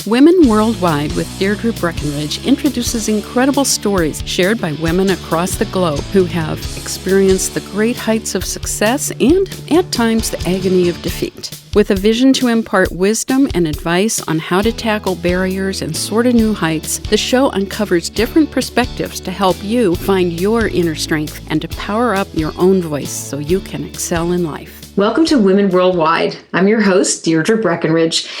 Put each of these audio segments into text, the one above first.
Women Worldwide with Deirdre Breakenridge introduces incredible stories shared by women across the globe who have experienced the great heights of success and, at times, the agony of defeat. With a vision to impart wisdom and advice on how to tackle barriers and soar to new heights, the show uncovers different perspectives to help you find your inner strength and to power up your own voice so you can excel in life. Welcome to Women Worldwide. I'm your host, Deirdre Breakenridge.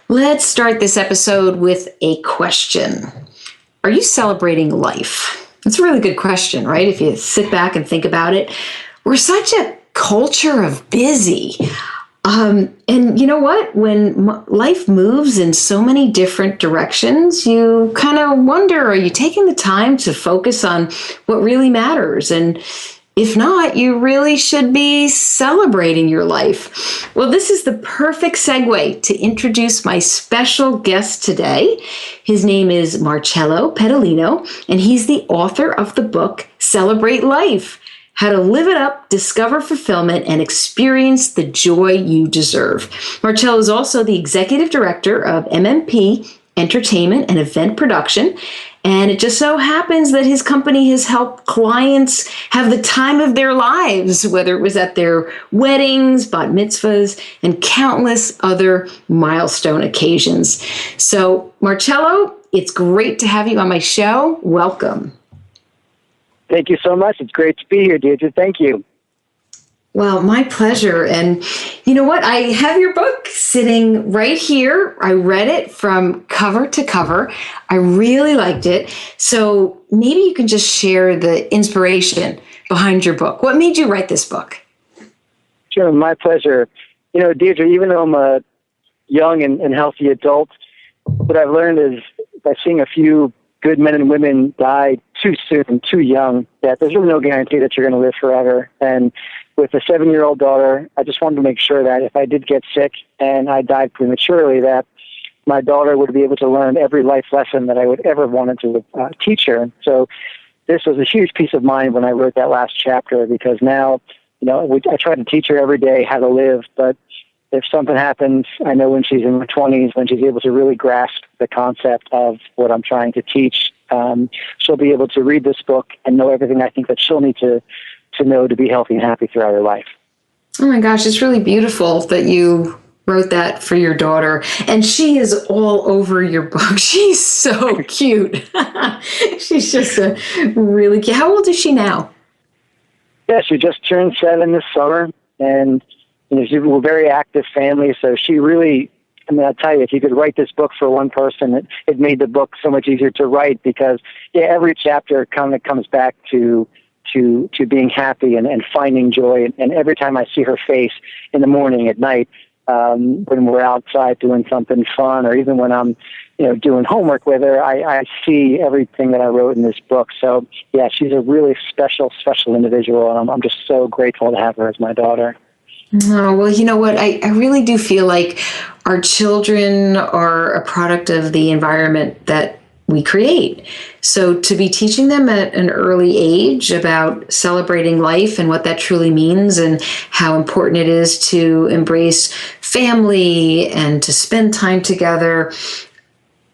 Let's start this episode with a question. Are you celebrating life? That's a really good question, right? If you sit back and think about it. We're such a culture of busy. And you know what? When life moves in so many different directions, you kind of wonder, are you taking the time to focus on what really matters? And if not, you really should be celebrating your life. Well, this is the perfect segue to introduce my special guest today. His name is Marcello Pedalino, and he's the author of the book, Celebrate Life: How to Live It Up, Discover Fulfillment, and Experience the Joy You Deserve. Marcello is also the Executive Director of MMP Entertainment and Event Production. And it just so happens that his company has helped clients have the time of their lives, whether it was at their weddings, bat mitzvahs, and countless other milestone occasions. So, Marcello, it's great to have you on my show. Welcome. Thank you so much. It's great to be here, Deirdre. Thank you. Well, my pleasure. And you know what? I have your book sitting right here. I read it from cover to cover. I really liked it. So maybe you can just share the inspiration behind your book. What made you write this book? Sure, my pleasure. You know, Deirdre, even though I'm a young and healthy adult, what I've learned is by seeing a few good men and women die too soon, too young, that there's really no guarantee that you're going to live forever. And with a 7-year-old daughter, I just wanted to make sure that if I did get sick and I died prematurely, that my daughter would be able to learn every life lesson that I would ever wanted to teach her. So this was a huge peace of mind when I wrote that last chapter, because now, you know, I try to teach her every day how to live, but if something happens, I know when she's in her 20s, when she's able to really grasp the concept of what I'm trying to teach, she'll be able to read this book and know everything I think that she'll need to know to be healthy and happy throughout her life. Oh my gosh, it's really beautiful that you wrote that for your daughter. And she is all over your book. She's so cute. She's just a really cute. How old is she now? Yeah, she just turned 7 this summer, and you know, she's a very active family, so she really, I mean, I'll tell you, if you could write this book for one person, it made the book so much easier to write, because every chapter kind of comes back to being happy and finding joy. And every time I see her face in the morning, at night, when we're outside doing something fun, or even when I'm, you know, doing homework with her, I see everything that I wrote in this book. So yeah, she's a really special individual, and I'm just so grateful to have her as my daughter. Oh, well, you know what? I really do feel like our children are a product of the environment that we create. So to be teaching them at an early age about celebrating life and what that truly means, and how important it is to embrace family and to spend time together,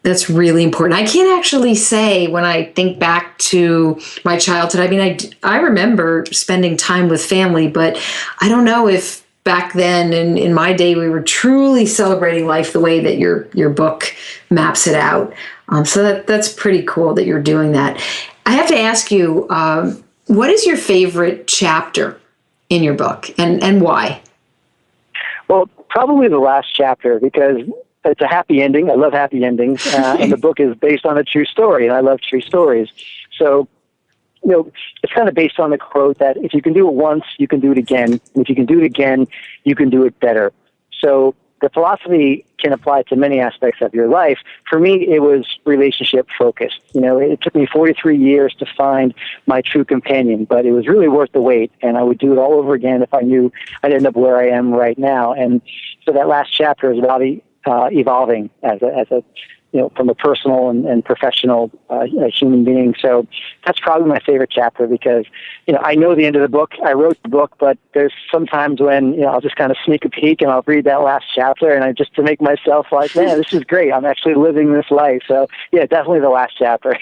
that's really important. I can't actually say, when I think back to my childhood, I mean, I remember spending time with family, but I don't know if back then, in my day, we were truly celebrating life the way that your book maps it out. So that's pretty cool that you're doing that. I have to ask you, what is your favorite chapter in your book, and why? Well, probably the last chapter, because it's a happy ending. I love happy endings, and the book is based on a true story, and I love true stories. So, you know, it's kind of based on the quote that if you can do it once, you can do it again. And if you can do it again, you can do it better. So the philosophy can apply to many aspects of your life. For me, it was relationship focused. You know, it took me 43 years to find my true companion, but it was really worth the wait, and I would do it all over again if I knew I'd end up where I am right now. And so that last chapter is about evolving as a from a personal and professional human being. So that's probably my favorite chapter because, I know the end of the book. I wrote the book, but there's sometimes when, I'll just kind of sneak a peek and I'll read that last chapter and just to make myself like, man, this is great. I'm actually living this life. So yeah, definitely the last chapter.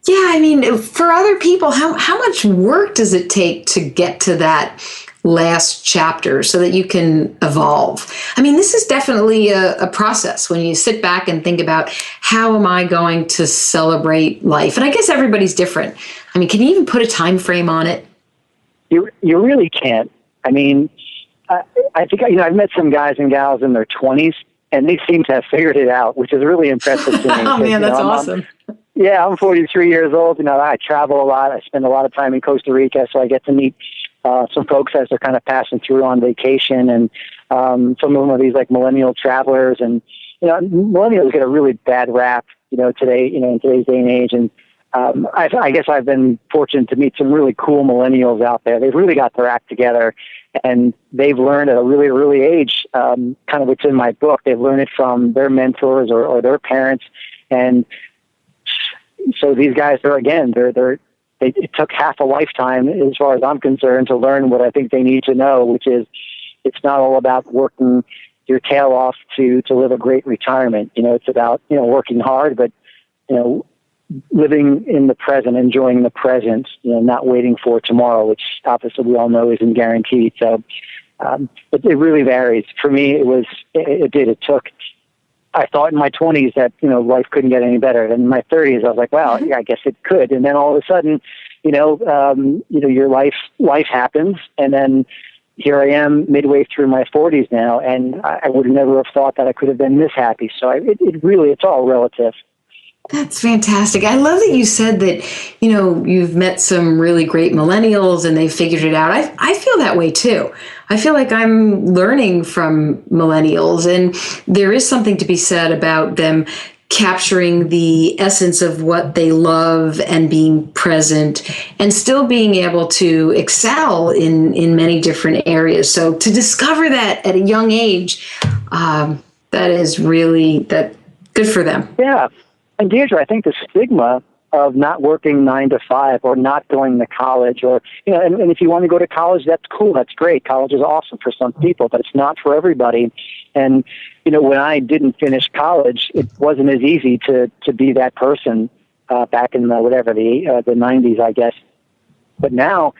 Yeah, I mean, for other people, how much work does it take to get to that last chapter so that you can evolve? I mean, this is definitely a process when you sit back and think about how am I going to celebrate life? And I guess everybody's different. I mean, can you even put a time frame on it? You really can't. I mean, I think, I've met some guys and gals in their 20s, and they seem to have figured it out, which is really impressive to me. Oh, man, that's awesome. I'm 43 years old. I travel a lot. I spend a lot of time in Costa Rica, so I get to meet some folks as they're kind of passing through on vacation, and some of them are these like millennial travelers, and millennials get a really bad rap, today, in today's day and age, and I guess I've been fortunate to meet some really cool millennials out there. They've really got their act together, and they've learned at a really early age, kind of what's in my book. They've learned it from their mentors or their parents, and so these guys it took half a lifetime, as far as I'm concerned, to learn what I think they need to know, which is it's not all about working your tail off to live a great retirement. It's about, working hard, but, living in the present, enjoying the present, not waiting for tomorrow, which obviously we all know isn't guaranteed. So, but it really varies. For me, it took, I thought in my 20s that, life couldn't get any better. And in my 30s, I was like, wow, yeah, I guess it could. And then all of a sudden, your life happens. And then here I am midway through my 40s now. And I would never have thought that I could have been this happy. So it's all relative. That's fantastic. I love that you said that, you've met some really great millennials and they figured it out. I feel that way too. I feel like I'm learning from millennials, and there is something to be said about them capturing the essence of what they love and being present and still being able to excel in many different areas. So to discover that at a young age, that is really good for them. Yeah. And Deirdre, I think the stigma of not working 9 to 5 or not going to college or, and if you want to go to college, that's cool. That's great. College is awesome for some people, but it's not for everybody. And, when I didn't finish college, it wasn't as easy to be that person back in the 90s, I guess. But now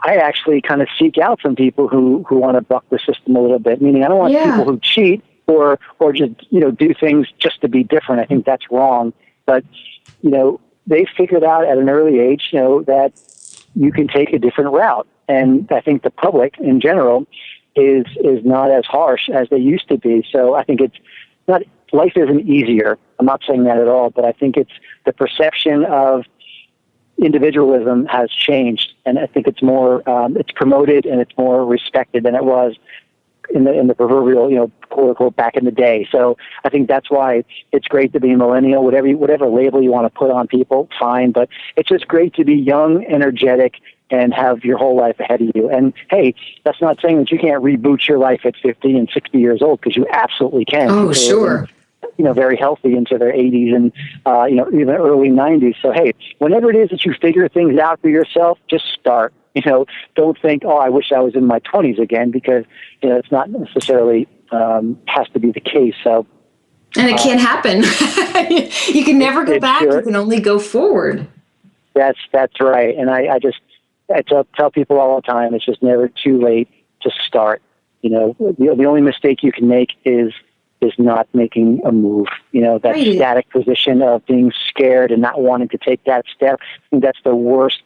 I actually kind of seek out some people who want to buck the system a little bit, meaning I don't want people who cheat or just, do things just to be different. I think that's wrong. But, they figured out at an early age, that you can take a different route. And I think the public in general is not as harsh as they used to be. So I think life isn't easier. I'm not saying that at all, but I think it's the perception of individualism has changed. And I think it's more, it's promoted and it's more respected than it was in the proverbial, quote unquote, back in the day. So I think that's why it's great to be a millennial, whatever label you want to put on people, fine. But it's just great to be young, energetic, and have your whole life ahead of you. And hey, that's not saying that you can't reboot your life at 50 and 60 years old, because you absolutely can. Oh, sure. Very healthy into their 80s and, even early 90s. So, hey, whenever it is that you figure things out for yourself, just start. Don't think, I wish I was in my 20s again, because, it's not necessarily has to be the case. So, and it can't happen. You can never go back. Sure. You can only go forward. That's right. And I tell people all the time, it's just never too late to start. The only mistake you can make is not making a move. That right. Static position of being scared and not wanting to take that step. I think that's the worst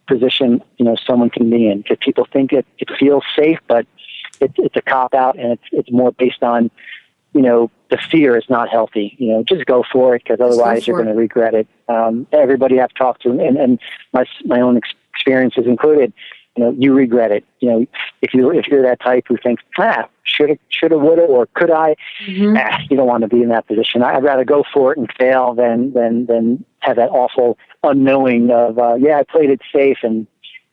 position, someone can be in, because people think it feels safe, but it's a cop out, and it's more based on, the fear is not healthy. Just go for it, because otherwise you're going to regret it. Everybody I've talked to, and my own experiences included, you regret it. If you're that type who thinks, shoulda, woulda, or could I? Mm-hmm. You don't want to be in that position. I'd rather go for it and fail than have that awful unknowing of, I played it safe and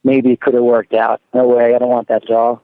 maybe it could have worked out. No way. I don't want that at all.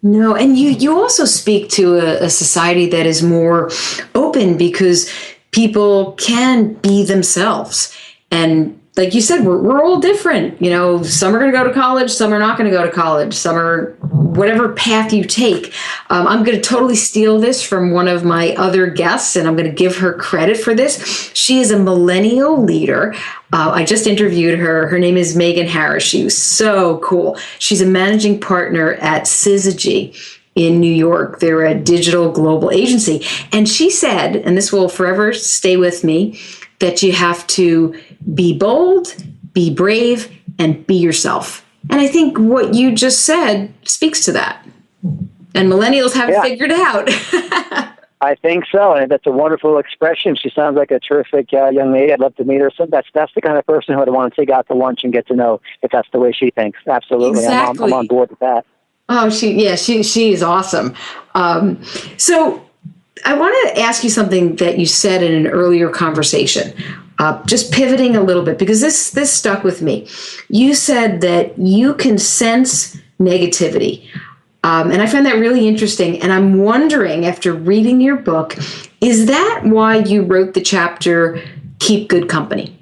No, and you also speak to a society that is more open, because people can be themselves. And like you said, we're all different. You know, some are going to go to college, some are not going to go to college, some are whatever path you take. I'm going to totally steal this from one of my other guests, and I'm going to give her credit for this. She is a millennial leader. I just interviewed her. Her name is Megan Harris. She was so cool. She's a managing partner at Syzygy in New York. They're a digital global agency. And she said, and this will forever stay with me, that you have to be bold, be brave, and be yourself. And I think what you just said speaks to that. And millennials haven't figured it out. I think so, and that's a wonderful expression. She sounds like a terrific young lady. I'd love to meet her. So that's the kind of person who I'd want to take out to lunch and get to know if that's the way she thinks. Absolutely, Exactly. I'm on board with that. Oh, she is awesome. So I want to ask you something that you said in an earlier conversation, just pivoting a little bit, because this stuck with me. You said that you can sense negativity. And I find that really interesting. And I'm wondering, after reading your book, is that why you wrote the chapter, Keep Good Company?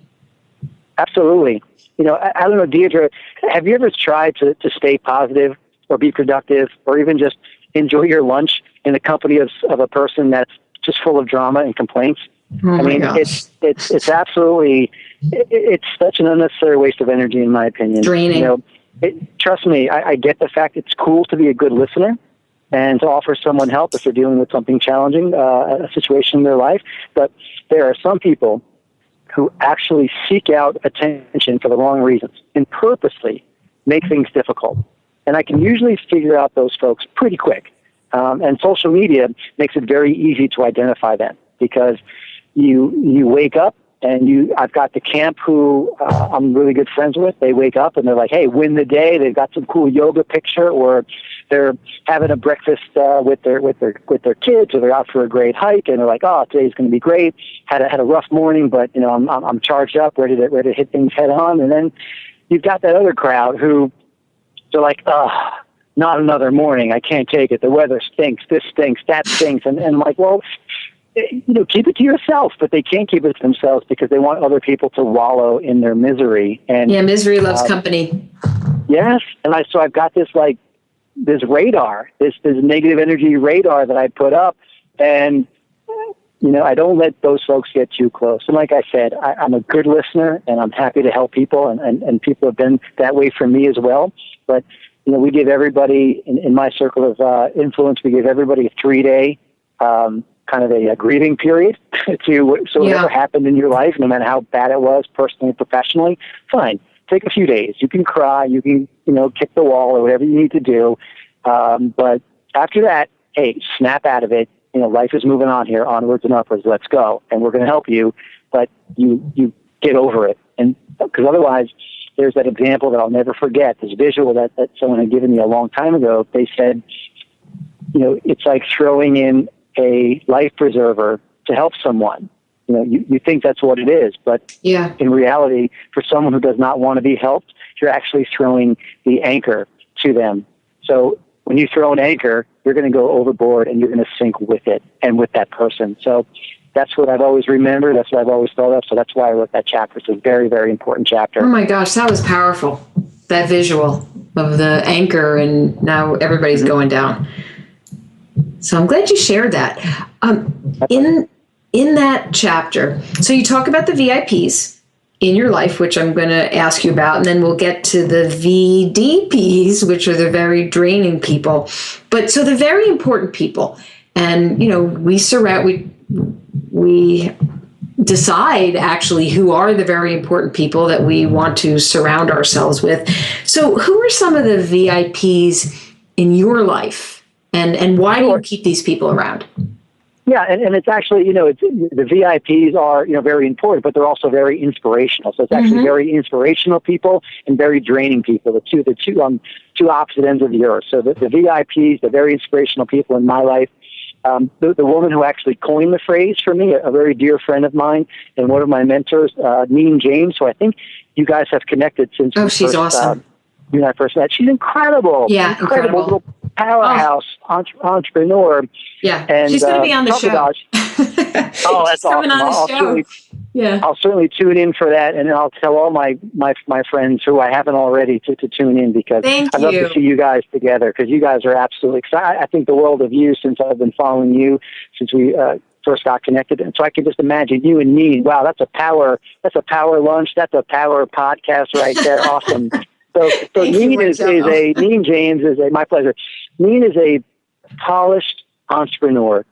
Absolutely. You know, I don't know, Deirdre, have you ever tried to stay positive or be productive or even just enjoy your lunch in the company of a person that's just full of drama and complaints? Oh I mean, gosh. it's absolutely, it's such an unnecessary waste of energy, in my opinion. Draining. You know, trust me, I get the fact it's cool to be a good listener and to offer someone help if they're dealing with something challenging, a situation in their life. But there are some people who actually seek out attention for the wrong reasons and purposely make things difficult. And I can usually figure out those folks pretty quick. And social media makes it very easy to identify them because you wake up and I've got the camp who I'm really good friends with. They wake up and they're like, hey, win the day. They've got some cool yoga picture, or they're having a breakfast with their kids, or they're out for a great hike and they're like, oh, today's going to be great. Had a rough morning, but you know, I'm charged up, ready to hit things head on. And then you've got that other crowd who they're like, not another morning. I can't take it. The weather stinks. This stinks. That stinks. And I'm like, well, you know, keep it to yourself. But they can't keep it to themselves because they want other people to wallow in their misery. And misery loves company. Yes. And so I've got this radar, this negative energy radar that I put up. And, you know, I don't let those folks get too close. And like I said, I'm a good listener and I'm happy to help people. And people have been that way for me as well. But, you know, we give everybody in my circle of influence, we give everybody a 3-day kind of a grieving period whatever happened in your life, no matter how bad it was, personally and professionally, fine. Take a few days. You can cry, you can, you know, kick the wall or whatever you need to do. But after that, hey, snap out of it. You know, life is moving on here, onwards and upwards. Let's go. And we're going to help you, but you get over it. And because otherwise, there's that example that I'll never forget, this visual that someone had given me a long time ago. They said, you know, it's like throwing in a life preserver to help someone. You know, you think that's what it is, but in reality, for someone who does not want to be helped, you're actually throwing the anchor to them. So when you throw an anchor, you're going to go overboard and you're going to sink with it and with that person. So that's what I've always remembered. That's what I've always thought of. So that's why I wrote that chapter. It's a very, very important chapter. Oh my gosh, that was powerful. That visual of the anchor, and now everybody's going down. So I'm glad you shared that. In that chapter, so you talk about the VIPs in your life, which I'm going to ask you about, and then we'll get to the VDPs, which are the very draining people. But so the very important people, and you know, we decide actually who are the very important people that we want to surround ourselves with. So who are some of the VIPs in your life, and why do you keep these people around? Yeah, and it's actually, you know, the VIPs are, you know, very important, but they're also very inspirational. So it's actually very inspirational people and very draining people, the two opposite ends of the earth. So the VIPs, the very inspirational people in my life, the woman who actually coined the phrase for me, a very dear friend of mine and one of my mentors, Neen James, who I think you guys have connected since she's awesome. You and I first met. She's incredible. Yeah, incredible. Little powerhouse entrepreneur. Yeah, and she's going to be on the show. Oh, that's coming awesome. on the show. I'll certainly tune in for that, and I'll tell all my friends who I haven't already to tune in, because I'd love to see you guys together, because you guys are absolutely exciting. I think the world of you since I've been following you since we first got connected, and so I can just imagine you and Neen. Wow, that's a power lunch. That's a power podcast right there. Awesome. So Neen Neen James is my pleasure. Neen is a polished entrepreneur,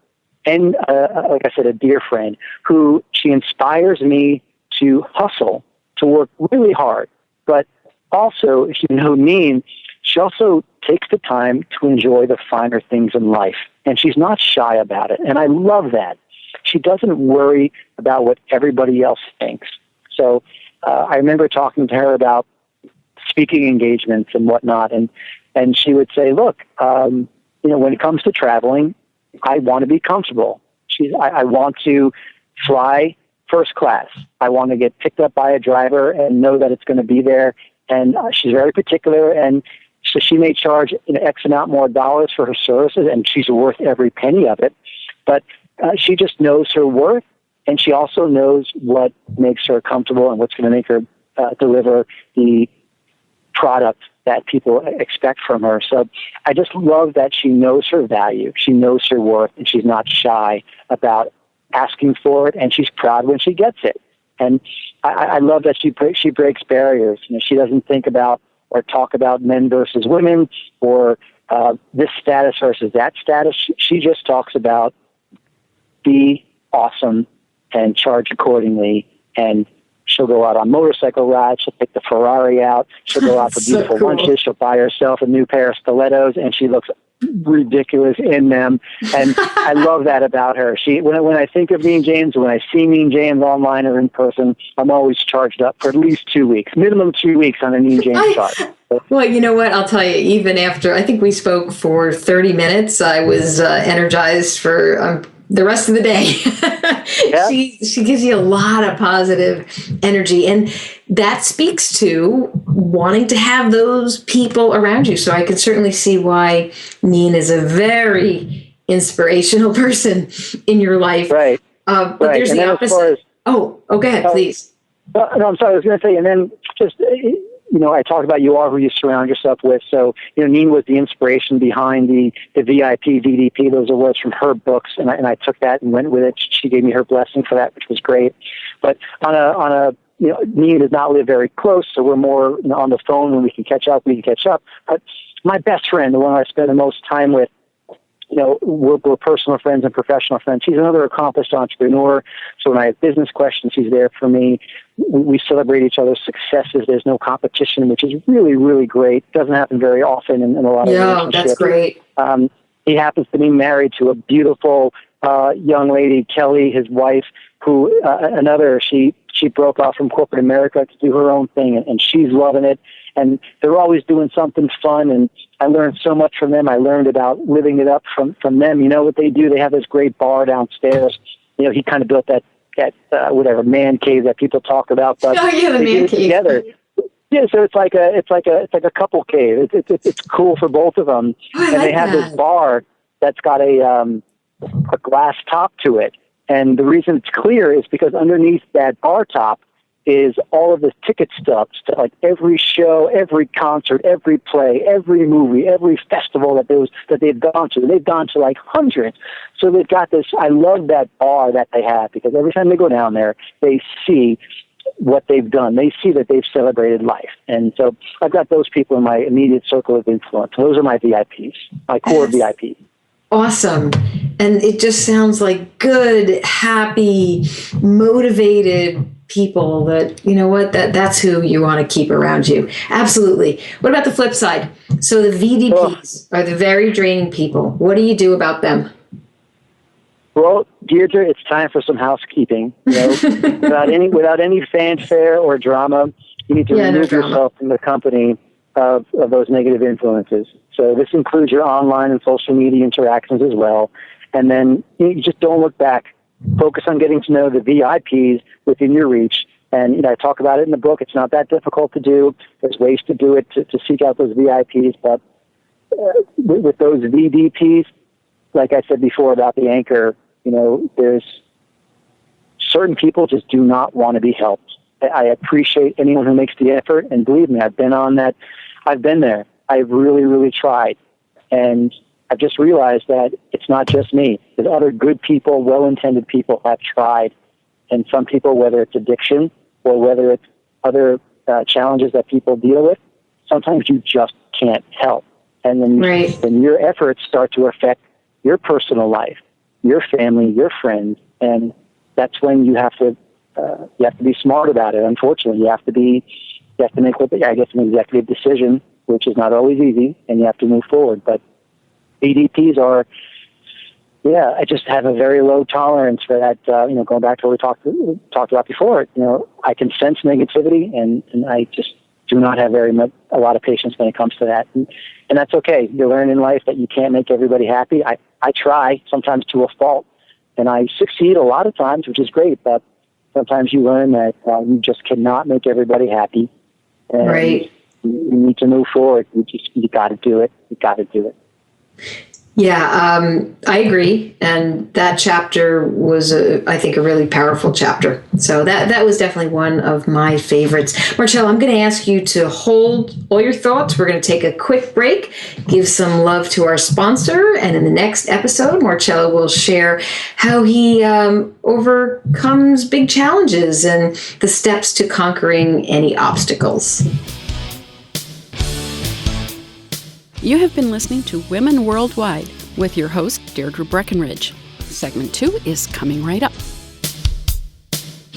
and like I said, a dear friend who she inspires me to hustle, to work really hard. But also, if you know Neen, she also takes the time to enjoy the finer things in life, and she's not shy about it. And I love that. She doesn't worry about what everybody else thinks. So I remember talking to her about speaking engagements and whatnot, and she would say, "Look, when it comes to traveling, I want to be comfortable. I want to fly first class. I want to get picked up by a driver and know that it's going to be there." And she's very particular, and so she may charge X amount more dollars for her services, and she's worth every penny of it. But she just knows her worth, and she also knows what makes her comfortable and what's going to make her deliver the product that people expect from her. So I just love that she knows her value, she knows her worth, and she's not shy about asking for it, and she's proud when she gets it. And I love that she breaks barriers. She doesn't think about or talk about men versus women or this status versus that status. She just talks about be awesome and charge accordingly, and she'll go out on motorcycle rides. She'll take the Ferrari out. She'll go out for beautiful lunches. She'll buy herself a new pair of stilettos, and she looks ridiculous in them. And I love that about her. When I think of Neen James, when I see Neen James online or in person, I'm always charged up for at least 2 weeks, minimum 2 weeks on a Neen James chart. Well, you know what? I'll tell you, even after, I think we spoke for 30 minutes, I was energized for the rest of the day. Yeah. She gives you a lot of positive energy, and that speaks to wanting to have those people around you. So I can certainly see why Neen is a very inspirational person in your life. Right. But there's the opposite. Go ahead, please. No, I'm sorry. I was going to say, and then just, I talked about you are who you surround yourself with. So, Neen was the inspiration behind the VIP, VDP. Those are words from her books, and I took that and went with it. She gave me her blessing for that, which was great. But on a Neen does not live very close, so we're more on the phone. When we can catch up, But my best friend, the one I spend the most time with, we're personal friends and professional friends. She's another accomplished entrepreneur. So when I have business questions, she's there for me. We celebrate each other's successes. There's no competition, which is really, really great. Doesn't happen very often in a lot of relationships. Yeah, that's great. He happens to be married to a beautiful young lady, Kelly, his wife, who she broke off from corporate America to do her own thing, and she's loving it. And they're always doing something fun, and I learned so much from them. I learned about living it up from them. You know what they do? They have this great bar downstairs. He kind of built that man cave that people talk about. But the man cave together. Yeah, so it's like a couple cave. It's cool for both of them, and they have this bar that's got a glass top to it. And the reason it's clear is because underneath that bar top is all of the ticket stubs to like every show, every concert, every play, every movie, every festival that they've gone to. They've gone to like hundreds. So they've got this. I love that bar that they have, because every time they go down there, they see what they've done. They see that they've celebrated life. And so I've got those people in my immediate circle of influence. Those are my VIPs, my core VIPs. Awesome. And it just sounds like good, happy, motivated people that, that's who you want to keep around you. Absolutely. What about the flip side? So the VDPs are the very draining people. What do you do about them? Well, Deirdre, it's time for some housekeeping. Without any fanfare or drama, you need to remove yourself from the company of those negative influences. So this includes your online and social media interactions as well. And then you just don't look back. Focus on getting to know the VIPs within your reach. And I talk about it in the book. It's not that difficult to do. There's ways to do it, to seek out those VIPs. But with those VDPs, like I said before about the anchor, There's certain people just do not want to be helped. I appreciate anyone who makes the effort, and believe me, I've been on that. I've been there. I've really, really tried. And I've just realized that it's not just me. There's other good people, well-intended people have tried. And some people, whether it's addiction or whether it's other challenges that people deal with, sometimes you just can't help. And then your efforts start to affect your personal life, your family, your friends, and that's when you have to be smart about it. Unfortunately, you have to make an executive decision, which is not always easy, and you have to move forward. But VDPs are, I just have a very low tolerance for that. Going back to what we talked about before, I can sense negativity, and I just do not have a lot of patience when it comes to that. And that's okay. You learn in life that you can't make everybody happy. I try, sometimes to a fault, and I succeed a lot of times, which is great, but sometimes you learn that you just cannot make everybody happy. And you need to move forward. You got to do it. You got to do it. Yeah, I agree. And that chapter was, I think, a really powerful chapter. So that was definitely one of my favorites. Marcello, I'm going to ask you to hold all your thoughts. We're going to take a quick break, give some love to our sponsor. And in the next episode, Marcello will share how he overcomes big challenges and the steps to conquering any obstacles. You have been listening to Women Worldwide with your host, Deirdre Breakenridge. Segment 2 is coming right up.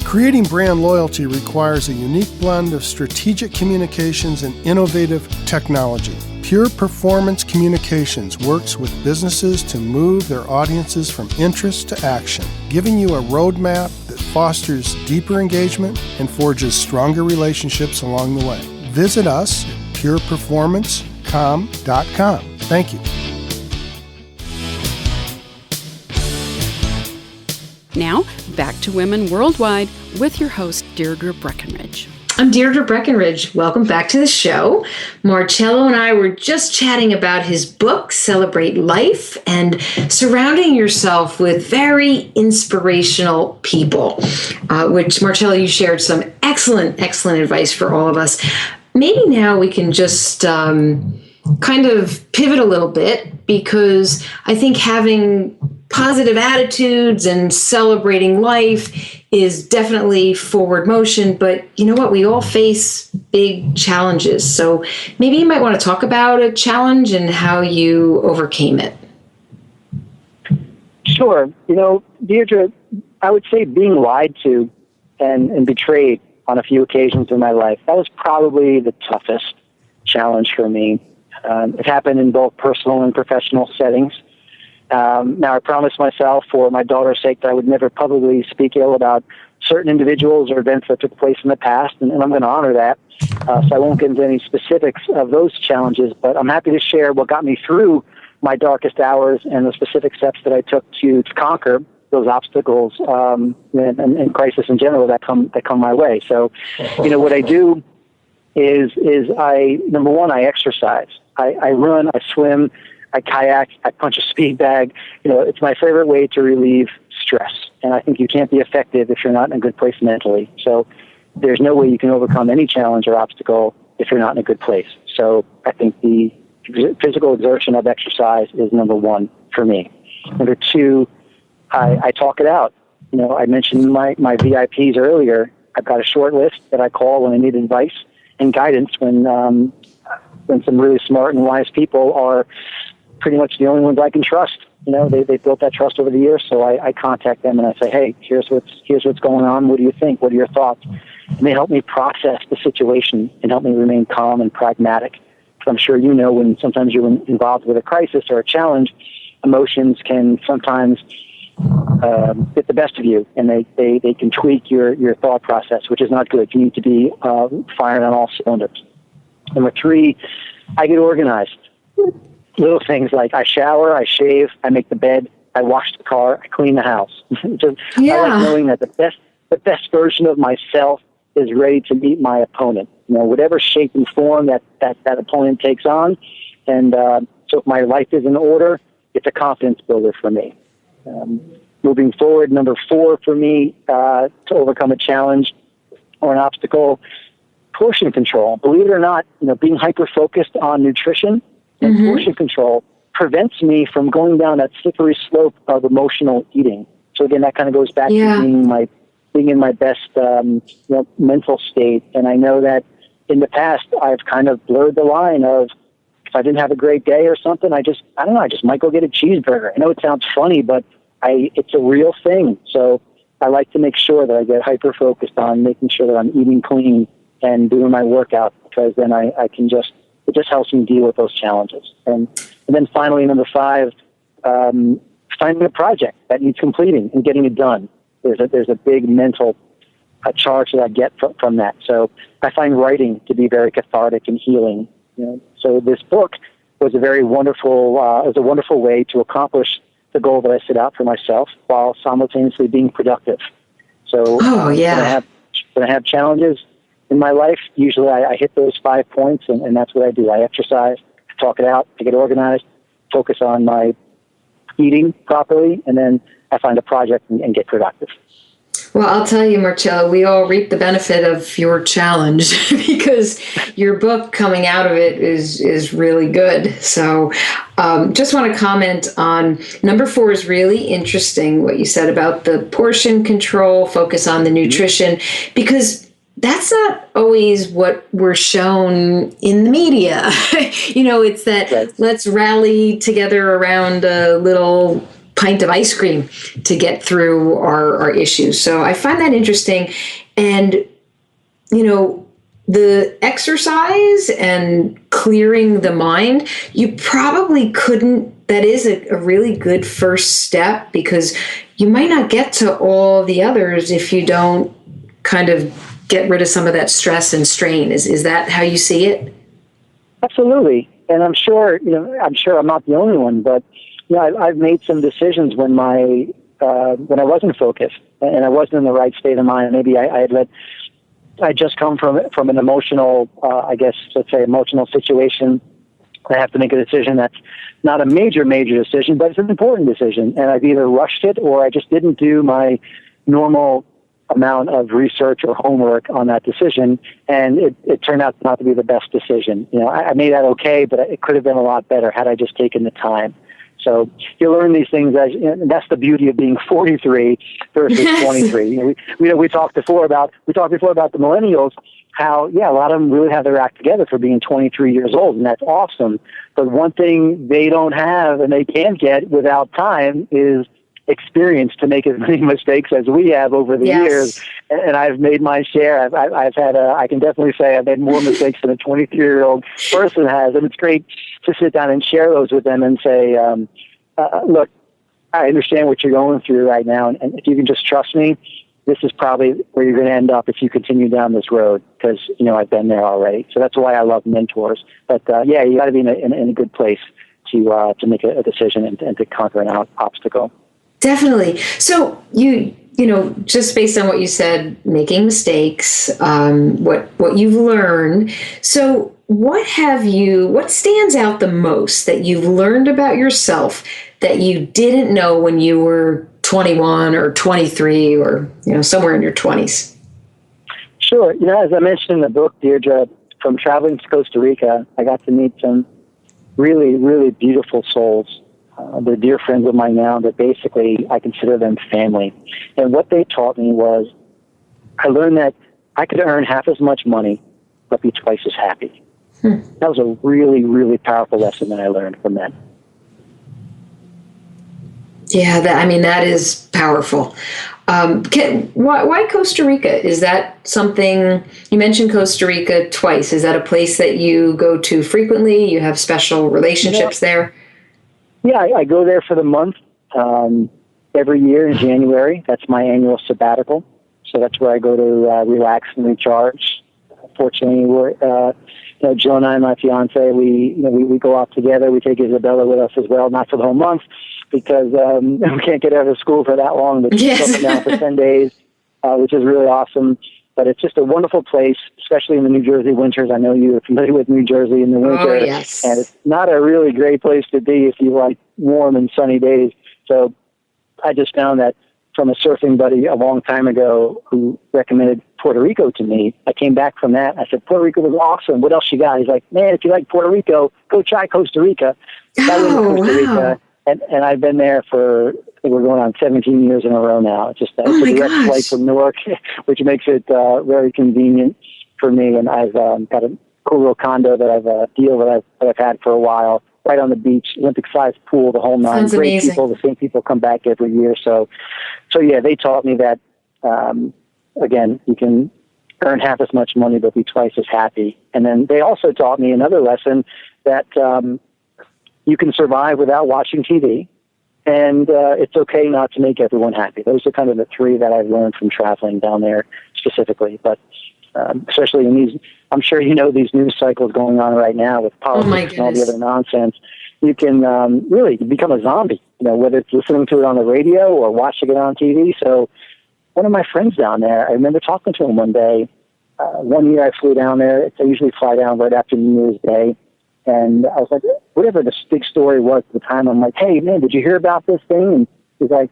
Creating brand loyalty requires a unique blend of strategic communications and innovative technology. Pure Performance Communications works with businesses to move their audiences from interest to action, giving you a roadmap that fosters deeper engagement and forges stronger relationships along the way. Visit us at pureperformance.com. Thank you. Now, back to Women Worldwide with your host, Deirdre Breakenridge. I'm Deirdre Breakenridge. Welcome back to the show. Marcello and I were just chatting about his book, Celebrate Life, and surrounding yourself with very inspirational people, which, Marcello, you shared some excellent advice for all of us. Maybe now we can just kind of pivot a little bit, because I think having positive attitudes and celebrating life is definitely forward motion, but you know what? We all face big challenges. So maybe you might want to talk about a challenge and how you overcame it. Sure. Deirdre, I would say being lied to and betrayed on a few occasions in my life, that was probably the toughest challenge for me. It happened in both personal and professional settings. Now, I promised myself, for my daughter's sake, that I would never publicly speak ill about certain individuals or events that took place in the past, and I'm going to honor that. So I won't get into any specifics of those challenges, but I'm happy to share what got me through my darkest hours and the specific steps that I took to conquer those obstacles and crisis in general that come my way. So, what I do is number one, I exercise. I run, I swim, I kayak, I punch a speed bag. It's my favorite way to relieve stress. And I think you can't be effective if you're not in a good place mentally. So there's no way you can overcome any challenge or obstacle if you're not in a good place. So I think the physical exertion of exercise is number one for me. Number two, I talk it out. I mentioned my VIPs earlier. I've got a short list that I call when I need advice and guidance when some really smart and wise people are pretty much the only ones I can trust. They built that trust over the years, so I contact them and I say, hey, here's what's going on. What do you think? What are your thoughts? And they help me process the situation and help me remain calm and pragmatic. So I'm sure when sometimes you're involved with a crisis or a challenge, emotions can sometimes get the best of you, and they can tweak your thought process, which is not good. You need to be firing on all cylinders. Number three, I get organized. Little things like I shower, I shave, I make the bed, I wash the car, I clean the house. I like knowing that the best version of myself is ready to meet my opponent. Whatever shape and form that opponent takes on. And so if my life is in order, it's a confidence builder for me. moving forward. Number 4 for me, to overcome a challenge or an obstacle, portion control. Believe it or not, being hyper-focused on nutrition and portion control prevents me from going down that slippery slope of emotional eating. So again, that kind of goes back to being in my best mental state. And I know that in the past, I've kind of blurred the line of, if I didn't have a great day or something, I just might go get a cheeseburger. I know it sounds funny, but it's a real thing. So I like to make sure that I get hyper-focused on making sure that I'm eating clean and doing my workout, because then it just helps me deal with those challenges. And then finally, number 5, finding a project that needs completing and getting it done. There's a big mental charge that I get from that. So I find writing to be very cathartic and healing. So this book was a wonderful way to accomplish the goal that I set out for myself while simultaneously being productive. So when I have challenges in my life, usually I hit those 5 points, and that's what I do. I exercise, I talk it out, I get organized, focus on my eating properly, and then I find a project and get productive. Well, I'll tell you, Marcello, we all reap the benefit of your challenge because your book coming out of it is really good. So just want to comment on number 4 is really interesting, what you said about the portion control, focus on the nutrition, because that's not always what we're shown in the media. It's that let's rally together around a little pint of ice cream to get through our issues. So I find that interesting. And, the exercise and clearing the mind, you probably couldn't, that is a really good first step, because you might not get to all the others if you don't kind of get rid of some of that stress and strain. Is that how you see it? Absolutely. And I'm sure I'm not the only one, but I've made some decisions when I wasn't focused and I wasn't in the right state of mind. Maybe I just come from an emotional, emotional situation. I have to make a decision that's not a major decision, but it's an important decision. And I've either rushed it or I just didn't do my normal amount of research or homework on that decision, and it turned out not to be the best decision. I made that okay, but it could have been a lot better had I just taken the time. So you learn these things and that's the beauty of being 43 versus 23. We talked before about the millennials, how a lot of them really have their act together for being 23 years old, and that's awesome. But one thing they don't have and they can't get without time is experience to make as many mistakes as we have over the years. And I've made my share. I've had I can definitely say I've made more mistakes than a 23-year-old person has. And it's great to sit down and share those with them and say, look, I understand what you're going through right now. And if you can just trust me, this is probably where you're going to end up if you continue down this road, because, I've been there already. So that's why I love mentors. But you got to be in a good place to make a decision and to conquer an obstacle. Definitely. So you just based on what you said, making mistakes, what you've learned. So what stands out the most that you've learned about yourself that you didn't know when you were 21 or 23 or, somewhere in your 20s? Sure. As I mentioned in the book, Deirdre, from traveling to Costa Rica, I got to meet some really, really beautiful souls. They're dear friends of mine now, that basically I consider them family. And what they taught me was, I learned that I could earn half as much money, but be twice as happy. That was a really, really powerful lesson that I learned from them. Yeah, that is powerful. Why Costa Rica? Is that something, you mentioned Costa Rica twice. Is that a place that you go to frequently? You have special relationships there? Yeah, I go there for the month every year in January. That's my annual sabbatical. So that's where I go to relax and recharge. Fortunately, Jill and I, my fiance, we go off together. We take Isabella with us as well, not for the whole month because we can't get out of school for that long. But she's up and down for 10 days, which is really awesome. But it's just a wonderful place, especially in the New Jersey winters. I know you're familiar with New Jersey in the winter. Oh, yes. And it's not a really great place to be if you like warm and sunny days. So I just found that from a surfing buddy a long time ago who recommended Puerto Rico to me. I came back from that. I said, Puerto Rico was awesome. What else you got? He's like, man, if you like Puerto Rico, go try Costa Rica. So I went to Costa Rica, and I've been there for, I think we're going on 17 years in a row now. It's just it's a direct flight from Newark, which makes it very convenient for me. And I've got a cool little condo that I've had for a while, right on the beach, Olympic-sized pool, the whole nine. Sounds Great amazing. people. The same people come back every year. So yeah, they taught me that, again, you can earn half as much money but be twice as happy. And then they also taught me another lesson that you can survive without watching TV, and it's okay not to make everyone happy. Those are kind of the three that I've learned from traveling down there specifically. But especially in these, I'm sure you know these news cycles going on right now with politics and all the other nonsense. You can really become a zombie, whether it's listening to it on the radio or watching it on TV. So one of my friends down there, I remember talking to him one day. One year I flew down there. I usually fly down right after New Year's Day. And I was like, whatever the big story was at the time, I'm like, hey, man, did you hear about this thing? And he's like,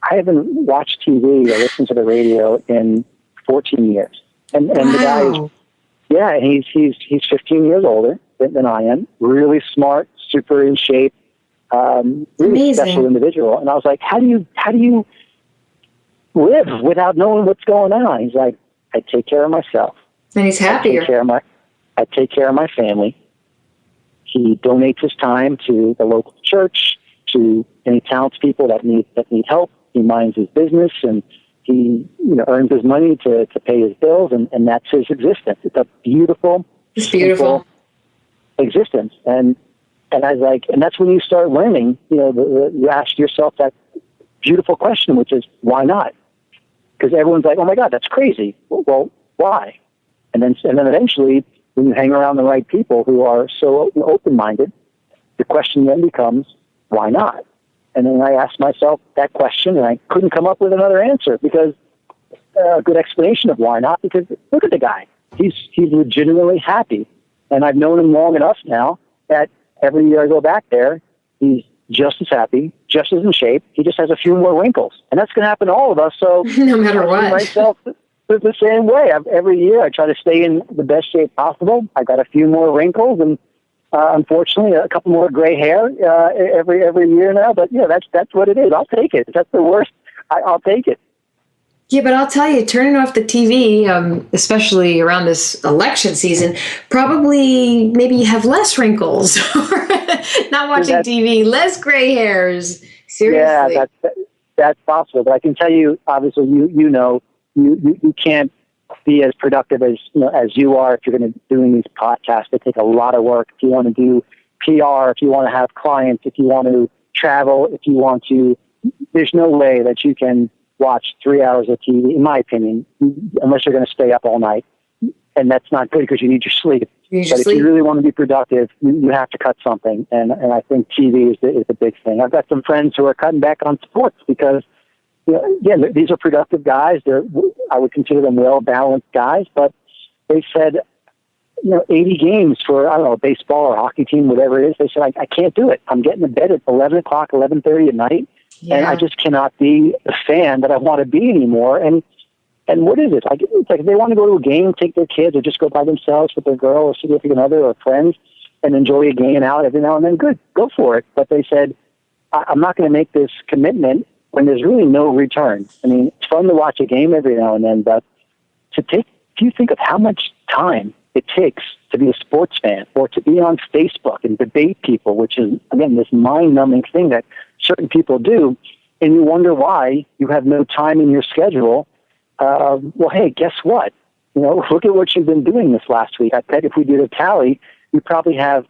I haven't watched TV or listened to the radio in 14 years. And the guy is, yeah, he's 15 years older than I am, really smart, super in shape, really special individual. And I was like, how do you live without knowing what's going on? He's like, I take care of myself. And he's happier. I take care of my family. He donates his time to the local church, to any townspeople that need help. He minds his business, and he earns his money to pay his bills, and that's his existence. It's a beautiful existence. And I was like, and that's when you start learning. You ask yourself that beautiful question, which is, why not? Because everyone's like, oh my God, that's crazy. Well, why? And then eventually, when you hang around the right people who are so open-minded, the question then becomes, why not? And then I asked myself that question, and I couldn't come up with another answer, because a good explanation of why not, because look at the guy. He's legitimately happy. And I've known him long enough now that every year I go back there, he's just as happy, just as in shape. He just has a few more wrinkles. And that's going to happen to all of us. So no matter what. Myself the same way. Every year I try to stay in the best shape possible. I got a few more wrinkles and unfortunately a couple more gray hair every year now. But yeah, that's what it is. I'll take it. If that's the worst, I'll take it. Yeah, but I'll tell you, turning off the TV, especially around this election season, probably maybe you have less wrinkles. Not watching TV, less gray hairs. Seriously. Yeah, that's possible. But I can tell you, obviously, you can't be as productive as you are if you're going to be doing these podcasts. They take a lot of work. If you want to do PR, if you want to have clients, if you want to travel, if you want to, there's no way that you can watch 3 hours of TV, in my opinion, unless you're going to stay up all night. And that's not good because you need your sleep. If you really want to be productive, you have to cut something. And I think TV is the big thing. I've got some friends who are cutting back on sports because, again, these are productive guys. I would consider them well-balanced guys, but they said, 80 games for, I don't know, a baseball or hockey team, whatever it is. They said, I can't do it. I'm getting to bed at 11 o'clock, 11:30 at night. Yeah. And I just cannot be the fan that I want to be anymore. And what is it? It's like if they want to go to a game, take their kids, or just go by themselves with their girl or significant other or friends and enjoy a game out every now and then, good, go for it. But they said, I'm not going to make this commitment when there's really no return. I mean, it's fun to watch a game every now and then, but if you think of how much time it takes to be a sports fan or to be on Facebook and debate people, which is, again, this mind-numbing thing that certain people do, and you wonder why you have no time in your schedule. Well, hey, guess what? Look at what you've been doing this last week. I bet if we did a tally, you probably have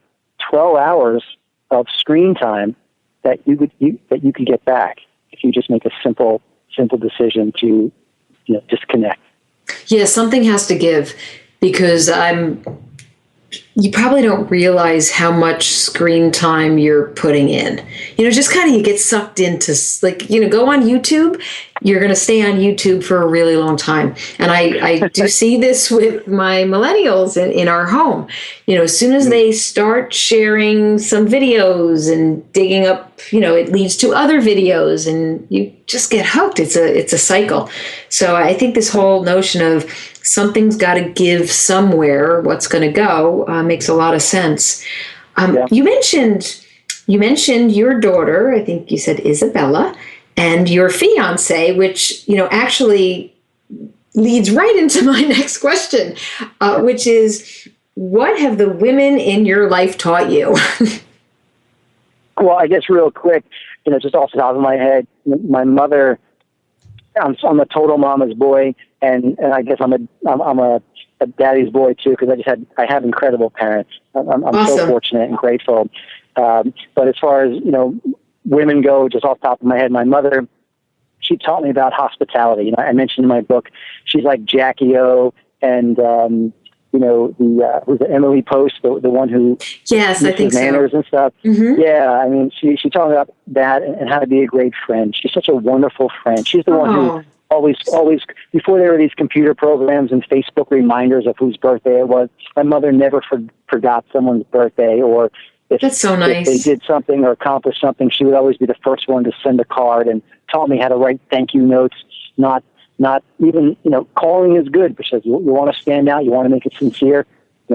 12 hours of screen time that you could get back if you just make a simple decision to disconnect. Yeah, something has to give, because I'm you probably don't realize how much screen time you're putting in. Just kind of you get sucked into, like, go on YouTube. You're going to stay on YouTube for a really long time. And I do see this with my millennials in our home. As soon as they start sharing some videos and digging up, it leads to other videos and you just get hooked. It's a cycle. So I think this whole notion of something's got to give somewhere, what's going to go, makes a lot of sense. You mentioned your daughter, I think you said Isabella, and your fiance, which, actually leads right into my next question, which is, what have the women in your life taught you? Well, I guess real quick, just off the top of my head, my mother, I'm a total mama's boy, and I guess I'm a daddy's boy too, because I have incredible parents. I'm awesome. So fortunate and grateful. But as far as women go, just off the top of my head, my mother, she taught me about hospitality. I mentioned in my book, she's like Jackie O and who's Emily Post, the one who yes, I think manners so. And stuff. Mm-hmm. Yeah, I mean, she taught me about that and how to be a great friend. She's such a wonderful friend. She's the one who always, before there were these computer programs and Facebook reminders of whose birthday it was, my mother never forgot someone's birthday, or that's so nice. If they did something or accomplished something, she would always be the first one to send a card and taught me how to write thank you notes, not even, calling is good because you want to stand out, you want to make it sincere,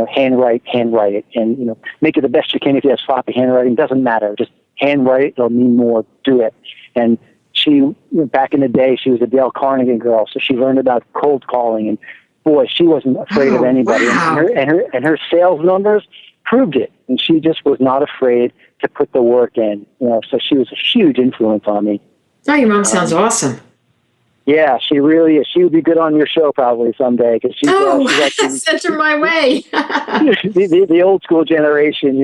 handwrite it, and, make it the best you can. If you have sloppy handwriting, doesn't matter. Just handwrite it, it'll mean more, do it. And she, back in the day, she was a Dale Carnegie girl, so she learned about cold calling, and boy, she wasn't afraid of anybody. Wow. And her sales numbers proved it, and she just was not afraid to put the work in, so she was a huge influence on me. Oh, your mom sounds awesome. Yeah, she really is. She would be good on your show probably someday, because she's sent her my way. the old school generation,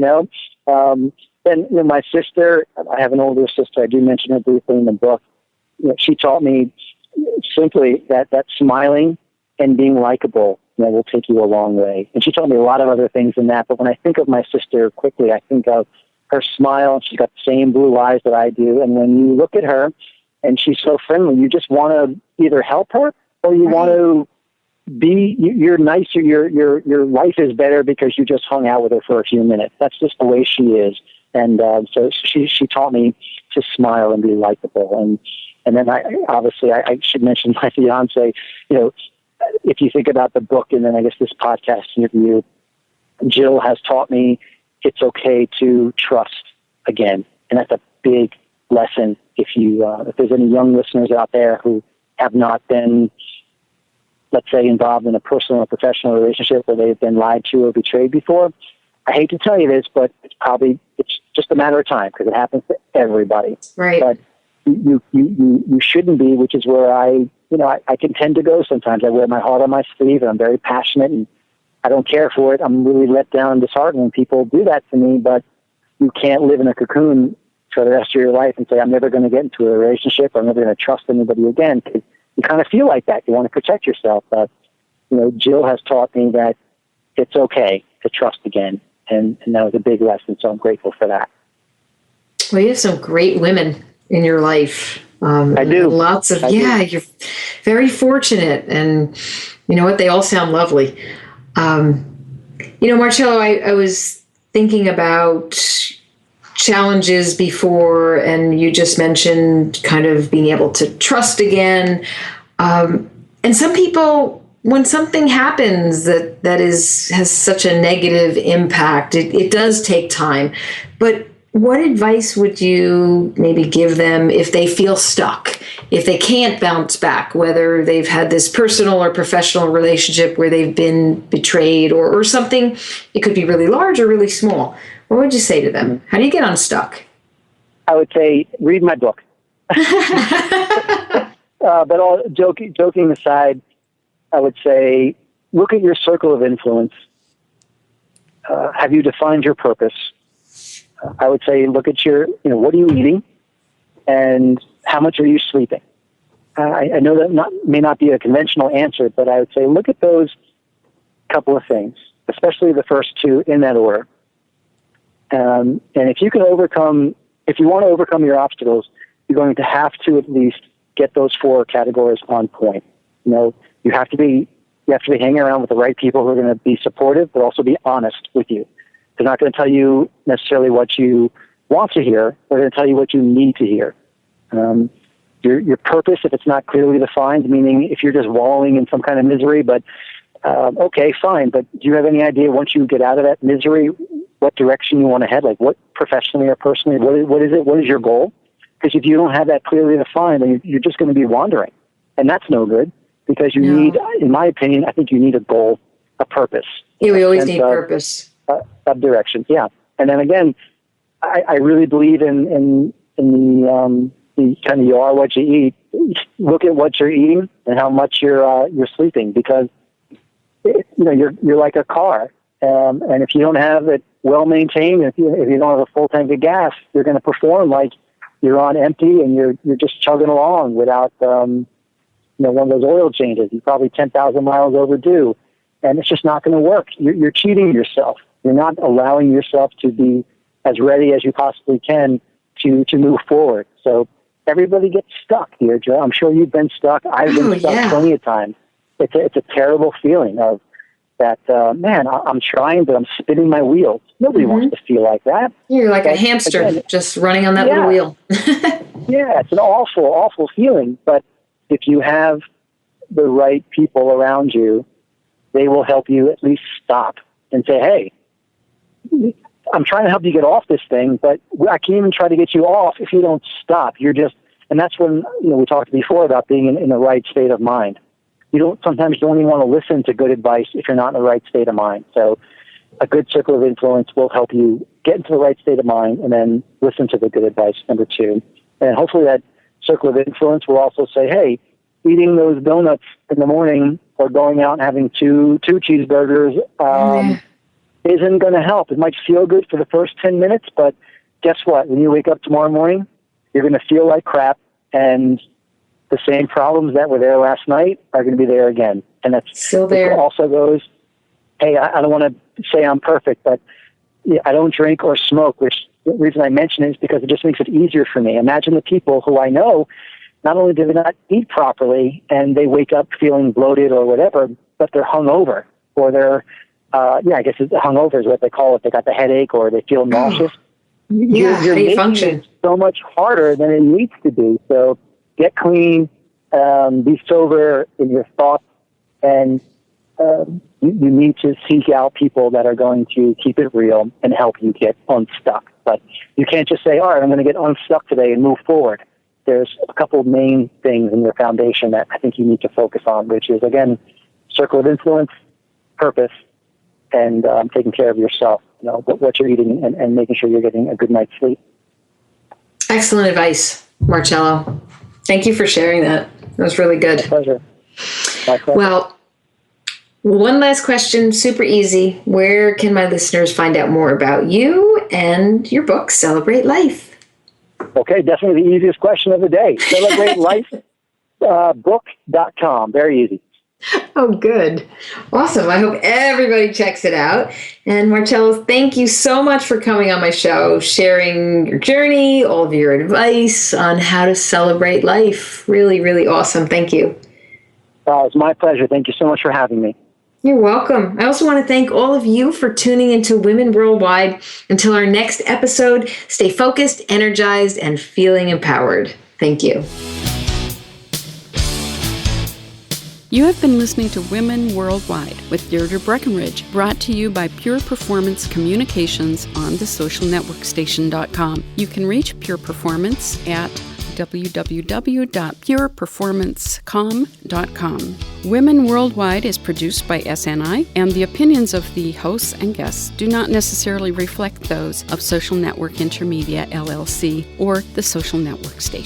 Then my sister, I have an older sister. I do mention her briefly in the book. She taught me simply that smiling and being likable, will take you a long way. And she taught me a lot of other things than that. But when I think of my sister quickly, I think of her smile. She's got the same blue eyes that I do. And when you look at her and she's so friendly, you just want to either help her or you want to you're nice. Your life is better because you just hung out with her for a few minutes. That's just the way she is. And so she taught me to smile and be likable. And then I should mention my fiance. If you think about the book and then I guess this podcast interview, Jill has taught me it's okay to trust again, and that's a big lesson. If there's any young listeners out there who have not been, let's say, involved in a personal or professional relationship where they've been lied to or betrayed before, I hate to tell you this, but it's just a matter of time because it happens to everybody. Right. But you shouldn't be, which is where I can tend to go sometimes. I wear my heart on my sleeve and I'm very passionate and I don't care for it. I'm really let down and disheartened when people do that to me, but you can't live in a cocoon for the rest of your life and say, I'm never going to get into a relationship or I'm never going to trust anybody again. Cause you kind of feel like that. You want to protect yourself. But, Jill has taught me that it's okay to trust again. And that was a big lesson. So I'm grateful for that. Well, you have some great women in your life. I do. Lots of, you're very fortunate. And you know what? They all sound lovely. Marcello, I was thinking about challenges before, and you just mentioned kind of being able to trust again. And some people, when something happens that has such a negative impact, it does take time. But what advice would you maybe give them if they feel stuck, if they can't bounce back, whether they've had this personal or professional relationship where they've been betrayed or something? It could be really large or really small. What would you say to them? How do you get unstuck? I would say, read my book. But all joking aside, I would say, look at your circle of influence. Have you defined your purpose? I would say, look at what are you eating and how much are you sleeping? I know that may not be a conventional answer, but I would say, look at those couple of things. especially the first two in that order. And if you want to overcome your obstacles, you're going to have to at least get those 4 categories on point. You have to be hanging around with the right people who are going to be supportive, but also be honest with you. They're not going to tell you necessarily what you want to hear. They're going to tell you what you need to hear. Your purpose, if it's not clearly defined, meaning if you're just wallowing in some kind of misery, but okay, fine. But do you have any idea once you get out of that misery, what direction you want to head? Like what professionally or personally, what is it? What is your goal? Because if you don't have that clearly defined, then you're just going to be wandering. And that's no good because you need, in my opinion, I think you need a goal, a purpose. Yeah, we always need purpose. Of direction, yeah. And then again, I really believe in the kind of you are what you eat. Look at what you're eating and how much you're sleeping, because you're like a car, and if you don't have it well maintained, if you don't have a full tank of gas, you're going to perform like you're on empty and you're just chugging along without one of those oil changes. You're probably 10,000 miles overdue, and it's just not going to work. You're cheating yourself. You're not allowing yourself to be as ready as you possibly can to move forward. So everybody gets stuck, Deirdre. I'm sure you've been stuck. I've been stuck plenty of times. It's a terrible feeling of that, man, I'm trying, but I'm spinning my wheels. Nobody wants to feel like that. You're like a hamster, again, just running on that little wheel. Yeah, it's an awful, awful feeling. But if you have the right people around you, they will help you at least stop and say, hey, I'm trying to help you get off this thing, but I can't even try to get you off if you don't stop. And that's when, we talked before about being in the right state of mind. Sometimes you don't even want to listen to good advice if you're not in the right state of mind. So a good circle of influence will help you get into the right state of mind and then listen to the good advice, number 2. And hopefully that circle of influence will also say, hey, eating those donuts in the morning or going out and having two cheeseburgers isn't going to help. It might feel good for the first 10 minutes, but guess what? When you wake up tomorrow morning, you're going to feel like crap, and the same problems that were there last night are going to be there again. And that's still there. It also goes, hey, I don't want to say I'm perfect, but I don't drink or smoke, which the reason I mention it is because it just makes it easier for me. Imagine the people who I know, not only do they not eat properly and they wake up feeling bloated or whatever, but they're hungover, or they're, I guess hungover is what they call it. They got the headache or they feel nauseous. You're making function. It so much harder than it needs to be. So get clean, be sober in your thoughts, and you need to seek out people that are going to keep it real and help you get unstuck. But you can't just say, all right, I'm going to get unstuck today and move forward. There's a couple of main things in your foundation that I think you need to focus on, which is, again, circle of influence, purpose, and taking care of yourself, what you're eating and making sure you're getting a good night's sleep. Excellent advice, Marcello. Thank you for sharing that. That was really good. My pleasure. Well, one last question, super easy. Where can my listeners find out more about you and your book, Celebrate Life? Okay, definitely the easiest question of the day. CelebrateLifeBook.com. Very easy. Oh, good. Awesome. I hope everybody checks it out. And Marcello, thank you so much for coming on my show, sharing your journey, all of your advice on how to celebrate life. Really, really awesome. Thank you. It's my pleasure. Thank you so much for having me. You're welcome. I also want to thank all of you for tuning into Women Worldwide. Until our next episode, stay focused, energized, and feeling empowered. Thank you. You have been listening to Women Worldwide with Deirdre Breakenridge, brought to you by Pure Performance Communications on thesocialnetworkstation.com. You can reach Pure Performance at www.pureperformancecom.com. Women Worldwide is produced by SNI, and the opinions of the hosts and guests do not necessarily reflect those of Social Network Intermedia, LLC, or the Social Network Station.